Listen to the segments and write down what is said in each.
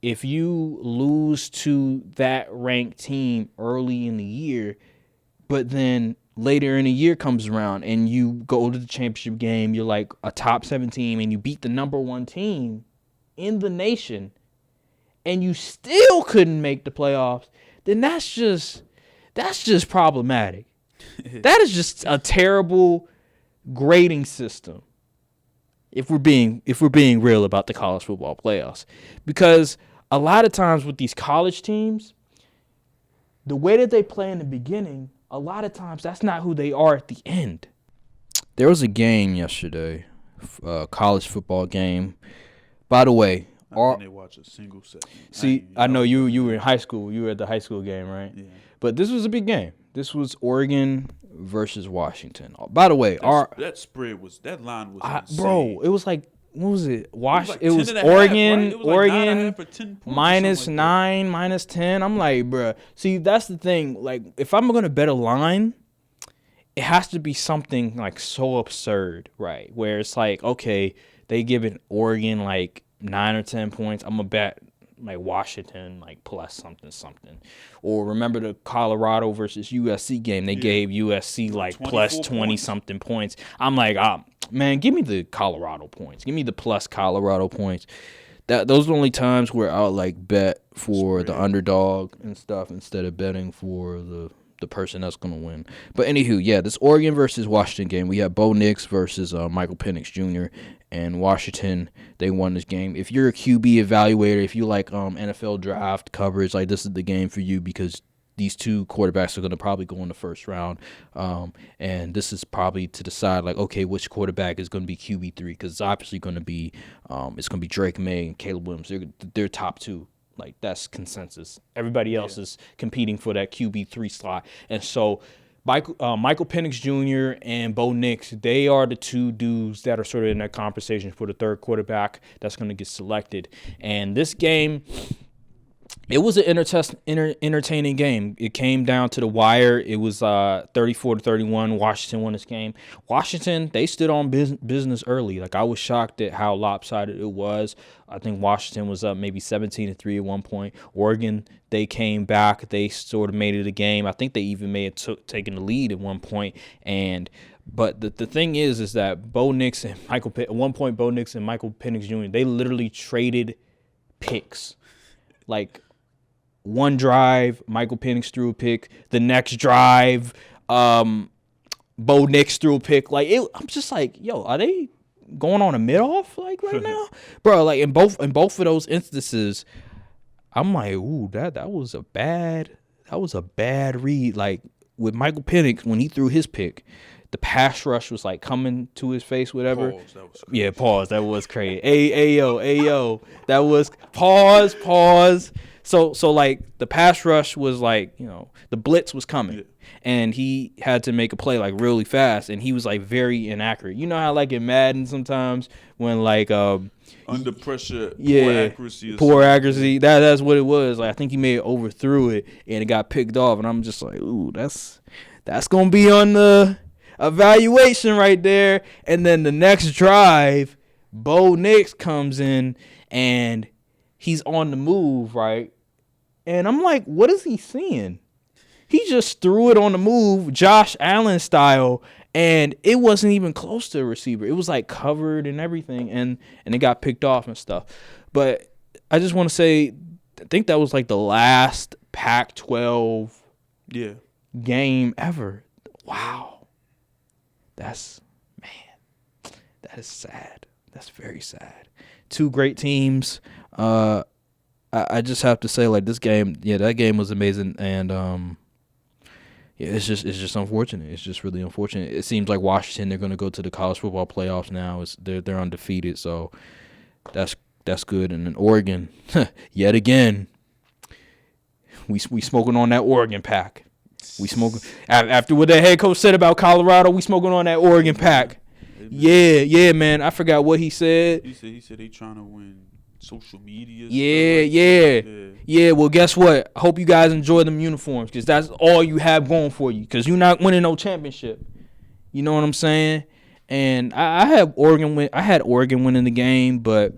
if you lose to that ranked team early in the year, but then later in the year comes around and you go to the championship game, you're like a top 7 team and you beat the number 1 team in the nation and you still couldn't make the playoffs, then that's just problematic. That is just a terrible grading system. If we're being real about the college football playoffs, because a lot of times with these college teams, the way that they play in the beginning, a lot of times that's not who they are at the end. There was a game yesterday, college football game. By the way, I didn't watch a single set. See, I know you were in high school. You were at the high school game, right? Yeah. But this was a big game. This was Oregon versus Washington. By the way, that line was insane. Bro, it was like, what was it? It was Oregon, right? Oregon minus -9, -10. I'm like, bro. See, that's the thing. Like, if I'm gonna bet a line, it has to be something like so absurd, right? Where it's like, okay, they give it Oregon like 9 or 10 points. I'm gonna bet like Washington like plus something. Or remember the Colorado versus USC game? They gave USC like plus 20 something points. I'm like, man, give me the Colorado points. Give me the plus Colorado points. Those are the only times where I'll like bet for the underdog and stuff instead of betting for the person that's going to win. But anywho, yeah, this Oregon versus Washington game, we have Bo Nix versus Michael Penix Jr. And Washington, they won this game. If you're a QB evaluator, if you like NFL draft coverage, like this is the game for you because these two quarterbacks are going to probably go in the first round. And this is probably to decide, like, okay, which quarterback is going to be QB3 because it's obviously going to be Drake May and Caleb Williams. They're top 2. Like, that's consensus. Everybody else is competing for that QB3 slot. And so Michael Penix Jr. and Bo Nix, they are the two dudes that are sort of in that conversation for the third quarterback that's going to get selected. And this game, it was an entertaining game. It came down to the wire. It was 34-31. Washington won this game. Washington, they stood on business early. Like, I was shocked at how lopsided it was. I think Washington was up maybe 17-3 at one point. Oregon, they came back. They sort of made it a game. I think they even may have taken the lead at one point. But the thing is that Bo Nix and Michael Penix Jr., they literally traded picks. Like, one drive, Michael Penix threw a pick. The next drive, Bo Nix threw a pick. Like, I'm just like, yo, are they going on a mid-off like right now, bro? Like in both of those instances, I'm like, ooh, that was a bad read. Like with Michael Penix when he threw his pick, the pass rush was like coming to his face, whatever. Pause. That was crazy. Ayo. That was pause. So like the pass rush was like, the blitz was coming and he had to make a play like really fast and he was like very inaccurate. You know how like in Madden sometimes when like under pressure, poor accuracy. That's what it was. Like I think he may have overthrew it and it got picked off and I'm just like, ooh, that's gonna be on the evaluation right there. And then the next drive, Bo Nix comes in and he's on the move, right? And I'm like, what is he seeing? He just threw it on the move, Josh Allen style, and it wasn't even close to a receiver. It was like covered and everything, and it got picked off and stuff. But I just want to say, I think that was like the last Pac-12 game ever. Wow. That is sad. That's very sad. Two great teams. I just have to say, like, this game, that game was amazing, and it's just unfortunate. It's just really unfortunate. It seems like Washington, they're going to go to the college football playoffs now. They're undefeated, so that's good. And then Oregon, yet again, we smoking on that Oregon Pac. We smoking after what the head coach said about Colorado. We smoking on that Oregon Pac. Yeah, man. I forgot what he said. He said they trying to win social media. Yeah. Well, guess what? I hope you guys enjoy them uniforms because that's all you have going for you because you're not winning no championship. You know what I'm saying? And I had Oregon win. I had Oregon winning the game, but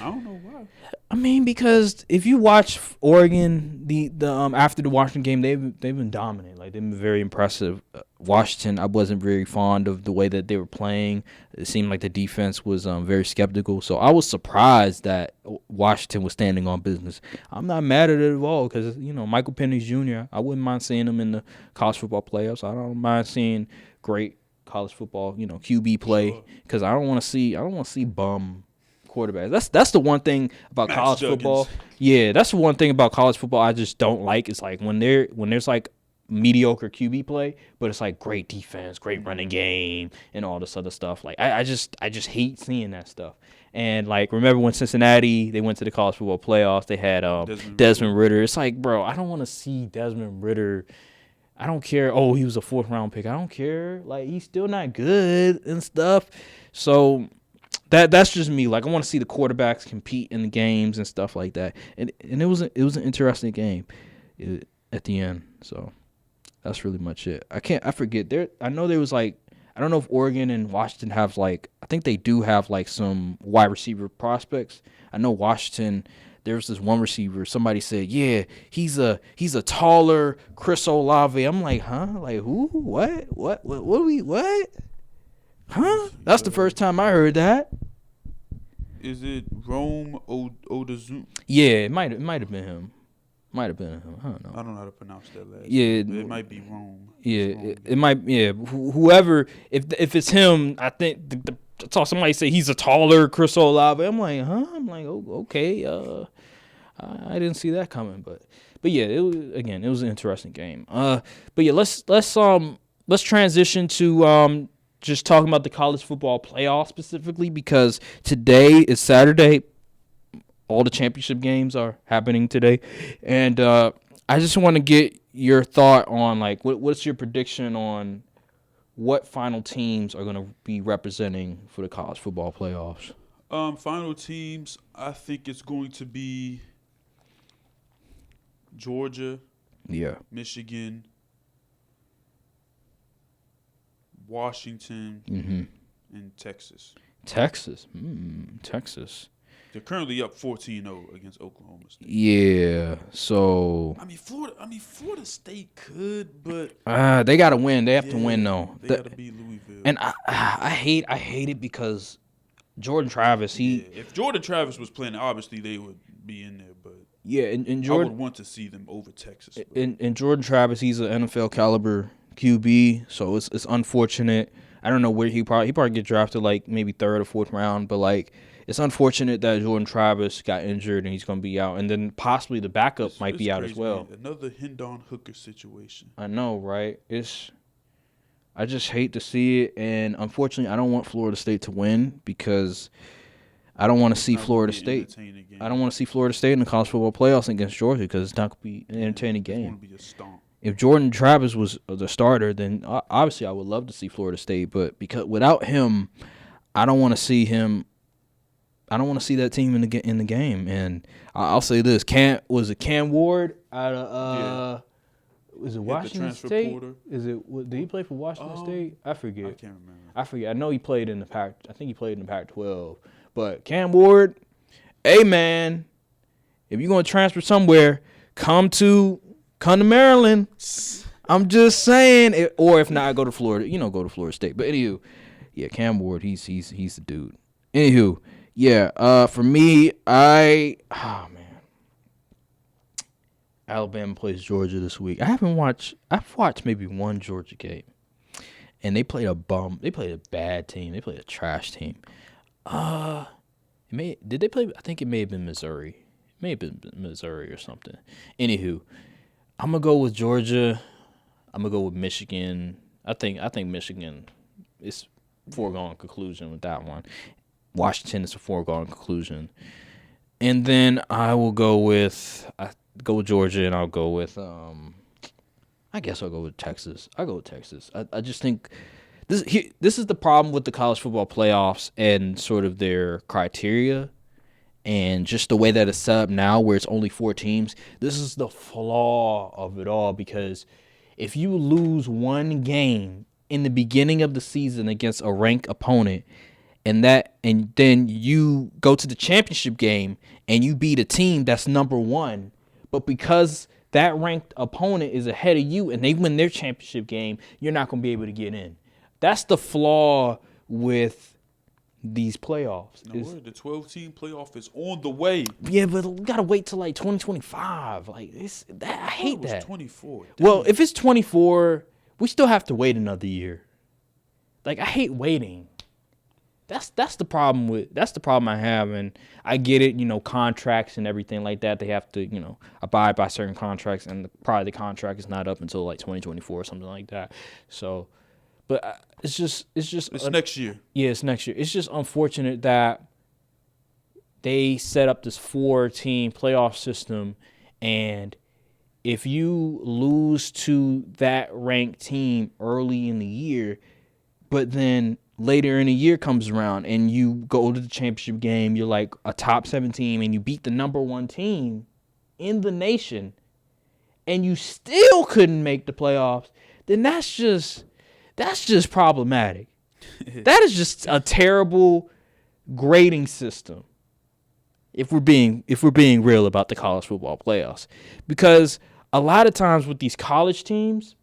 I don't know why. I mean, because if you watch Oregon, the after the Washington game, they've been dominant. Like they've been very impressive. Washington, I wasn't very fond of the way that they were playing. It seemed like the defense was very skeptical. So I was surprised that Washington was standing on business. I'm not mad at it at all because Michael Penix Jr. I wouldn't mind seeing him in the college football playoffs. I don't mind seeing great college football QB play because I don't want to see bum quarterbacks. That's the one thing about Max college Duggan's. football. Yeah, that's the one thing about college football I just don't like. It's like when there's like mediocre QB play, but it's like great defense, great running game, and all this other stuff. Like I just hate seeing that stuff. And like remember when Cincinnati they went to the college football playoffs, they had Desmond Ritter. It's like, bro, I don't want to see Desmond Ritter. I don't care. Oh, he was a 4th round pick. I don't care. Like he's still not good and stuff. So that's just me. Like I want to see the quarterbacks compete in the games and stuff like that. And it was an interesting game at the end. So that's really much it. I forget there. I know there was like I don't know if Oregon and Washington have like I think they do have like some wide receiver prospects. I know Washington. There's this one receiver. Somebody said, "Yeah, he's a taller Chris Olave." I'm like, huh? Like who? What? What? Huh? That's the first time I heard that. Is it Rome Odazun? Yeah, it might have been him. Might have been him. I don't know. I don't know how to pronounce that last. Yeah, name. It might be Rome. Yeah, it might. Yeah, whoever. If it's him, I think I saw somebody say he's a taller Chris Olave. I'm like, huh? I'm like, oh, okay. I didn't see that coming, but yeah, it was an interesting game. But yeah, let's transition to just talking about the college football playoff specifically because today is Saturday. All the championship games are happening today, and I just want to get your thought on like what's your prediction on what final teams are going to be representing for the college football playoffs? Final teams, I think it's going to be Georgia, Michigan, Washington, and Texas. Texas. They're currently up 14-0 against Oklahoma State. Yeah. So I mean Florida State could, but they got to win. They have to win though. They got to beat Louisville. And I hate it because Jordan Travis, if Jordan Travis was playing, obviously they would be in there, but and Jordan, I would want to see them over Texas. And Jordan Travis, he's an NFL caliber QB, so it's unfortunate. I don't know where he probably get drafted like maybe 3rd or 4th round, but like it's unfortunate that Jordan Travis got injured and he's going to be out, and then possibly the backup might be out crazy, as well. Man. Another Hendon Hooker situation. I know, right? I just hate to see it, and unfortunately, I don't want Florida State to win because I don't want to see Florida State. I don't want to see Florida State in the college football playoffs against Georgia because it's not going to be an entertaining game. It's going to be a stomp. If Jordan Travis was the starter, then obviously I would love to see Florida State. But because without him, I don't want to see him. I don't want to see that team in the game. And I'll say this: Cam Ward out of is it Washington State? Porter. Did he play for Washington State? I forget. I can't remember. I know he played in the Pac. I think he played in the Pac-12. But Cam Ward, hey man, if you're gonna transfer somewhere, come to Maryland. I'm just saying, or if not, go to Florida. Go to Florida State. But anywho, yeah, Cam Ward, he's the dude. Anywho, yeah. For me, man, Alabama plays Georgia this week. I've watched maybe one Georgia game, and they played a bad team. They played a trash team. Did they play? I think it may have been Missouri. It may have been Missouri or something. Anywho, I'm gonna go with Georgia. I'm gonna go with Michigan. I think Michigan is foregone conclusion with that one. Washington is a foregone conclusion, and then I will go with Georgia, and I'll go with I guess I'll go with Texas. I'll go with Texas. I just think this is the problem with the college football playoffs and sort of their criteria and just the way that it's set up now where it's only 4 teams. This is the flaw of it all because if you lose one game in the beginning of the season against a ranked opponent and then you go to the championship game and you beat a team that's number 1, but because that ranked opponent is ahead of you and they win their championship game, you're not going to be able to get in. That's the flaw with these playoffs. The 12-team playoff is on the way. Yeah, but we gotta wait till like 2025. Like I hate that. 24. Well, if it's 24, we still have to wait another year. Like I hate waiting. That's the problem I have, and I get it. Contracts and everything like that. They have to abide by certain contracts, and probably the contract is not up until like 2024 or something like that. So. But it's next year. Yeah, it's next year. It's just unfortunate that they set up this 4-team playoff system, and if you lose to that ranked team early in the year, but then later in the year comes around and you go to the championship game, you're like a top 7 team, and you beat the number 1 team in the nation, and you still couldn't make the playoffs, then that's just problematic. That is just a terrible grading system. If we're being real about the college football playoffs, because a lot of times with these college teams,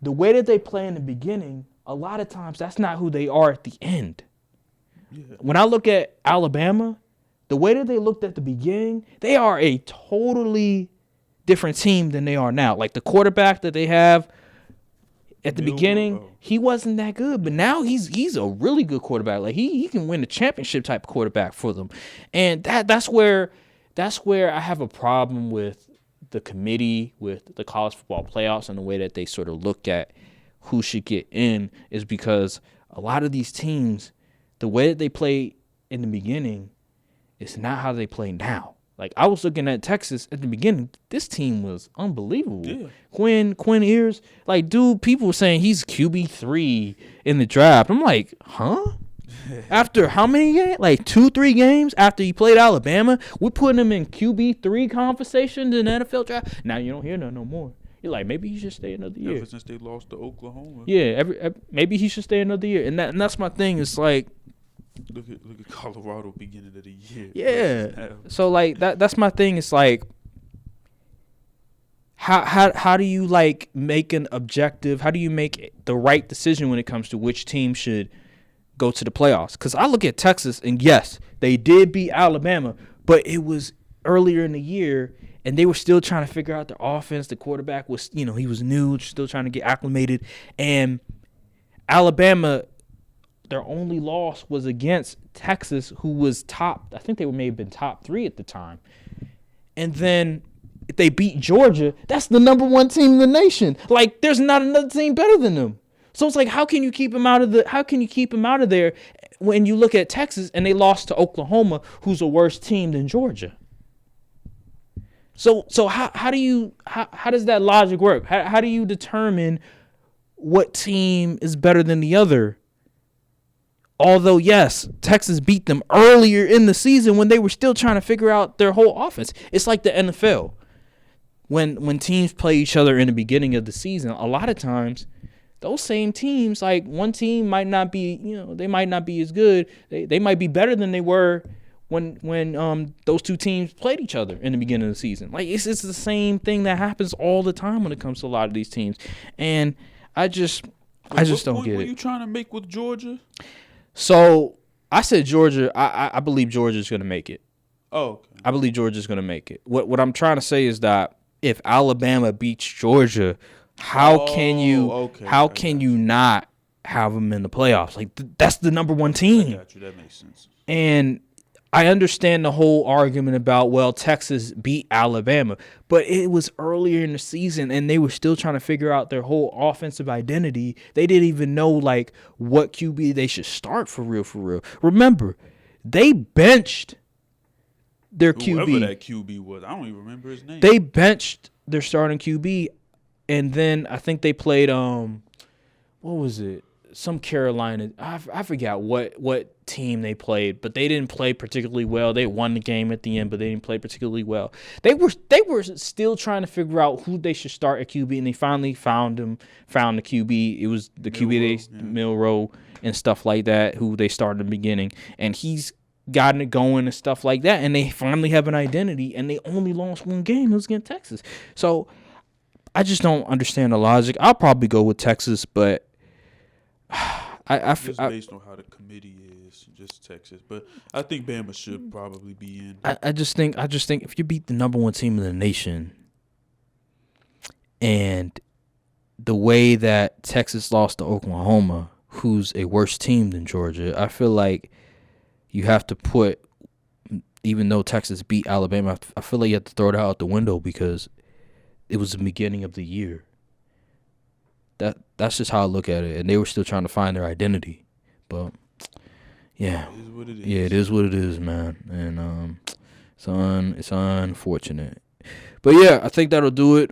the way that they play in the beginning, a lot of times that's not who they are at the end. Yeah. When I look at Alabama, the way that they looked at the beginning, they are a totally different team than they are now. Like the quarterback that they have at the beginning, he wasn't that good, but now he's a really good quarterback. Like he can win a championship type quarterback for them, and that's where I have a problem with the committee, with the college football playoffs, and the way that they sort of look at who should get in, is because a lot of these teams, the way that they play in the beginning, is not how they play now. Like, I was looking at Texas at the beginning. This team was unbelievable. Yeah. Quinn Ewers, like, dude, people were saying he's QB3 in the draft. I'm like, huh? After how many games? Like 2-3 games after he played Alabama, we're putting him in QB3 conversations in the NFL draft. Now you don't hear that no more. You're like, maybe he should stay another year. Ever since they lost to Oklahoma. Yeah, maybe he should stay another year. And that's my thing. It's like, Look at Colorado beginning of the year. Yeah. So like that's my thing. It's like, how do you like make an objective? How do you make the right decision when it comes to which team should go to the playoffs? Because I look at Texas, and yes, they did beat Alabama, but it was earlier in the year, and they were still trying to figure out their offense. The quarterback was, he was new, still trying to get acclimated, and Alabama, their only loss was against Texas, who was top. I think they may have been top 3 at the time. And then if they beat Georgia, that's the number 1 team in the nation. Like, there's not another team better than them. So it's like, how can you keep them out of there when you look at Texas and they lost to Oklahoma, who's a worse team than Georgia? So how does that logic work? How do you determine what team is better than the other? Although, yes, Texas beat them earlier in the season when they were still trying to figure out their whole offense. It's like the NFL. When teams play each other in the beginning of the season, a lot of times those same teams, like one team might not be, they might not be as good. They might be better than they were when those two teams played each other in the beginning of the season. Like, it's the same thing that happens all the time when it comes to a lot of these teams. And I just don't get it. What were you trying to make with Georgia? So I said Georgia. I believe Georgia's going to make it. Oh, okay. I believe Georgia's going to make it. What I'm trying to say is that if Alabama beats Georgia, how can you not have them in the playoffs? Like, that's the number 1 team. I got you. That makes sense. And I understand the whole argument about, well, Texas beat Alabama, but it was earlier in the season and they were still trying to figure out their whole offensive identity. They didn't even know, like, what QB they should start for real. Remember, they benched their QB. Whoever that QB was, I don't even remember his name. They benched their starting QB, and then I think they played what was it? Some Carolina. I forgot what team they played, but they didn't play particularly well. They won the game at the end, but they didn't play particularly well. They were still trying to figure out who they should start at QB, and they finally found the QB. It was the QB, Milroe and stuff like that, who they started in the beginning, and he's gotten it going and stuff like that, and they finally have an identity, and they only lost one game. It was against Texas. So I just don't understand the logic. I'll probably go with Texas, but just based on how the committee is, just Texas. But I think Bama should probably be in. I just think if you beat the number one team in the nation, and the way that Texas lost to Oklahoma, who's a worse team than Georgia, I feel like you have to put, even though Texas beat Alabama, I feel like you have to throw it out the window because it was the beginning of the year. That's just how I look at it, and they were still trying to find their identity. But yeah, it is what it is. Yeah, it is what it is, man, and it's unfortunate. But yeah, I think that'll do it.